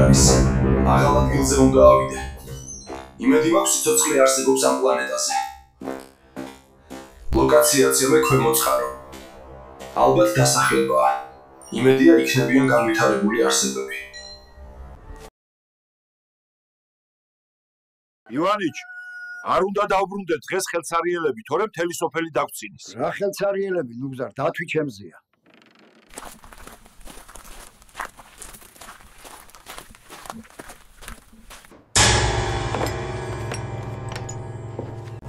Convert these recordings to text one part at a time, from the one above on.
არის. აღარ ადგილზე უნდა ავიდე. იმედი მაქვს სიცოცხლე არსებობს ამ პლანეტაზე. ლოკაციაცია ქვემოწყარო. ალბათ დასახლებაა. იმედია იქნებიან განვითარებული არსებები. ივანიჩ, არ უნდა დავბრუნდეთ დღეს ხელსარიელები, თორემ მთელი სოფელი დაგვრცინის. რა ხელსარიელები, ნუგზარ, დათვი ჩემზეა.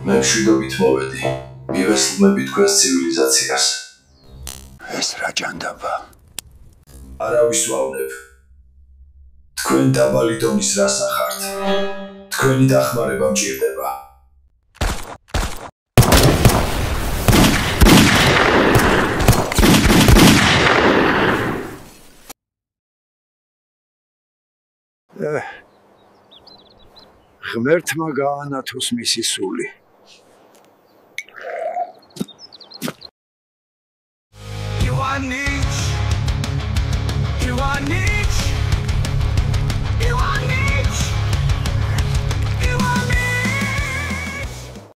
მე მშვიდობით მოვედი. მივესალმები თქვენს ცივილიზაციას. ეს რა ჯანდაბა? არავის ვავნებ. თქვენ დაბალი დონის რას ახართ? თქვენი დახმარება მჭირდება. ღმერთმა გაანათოს მისი სული.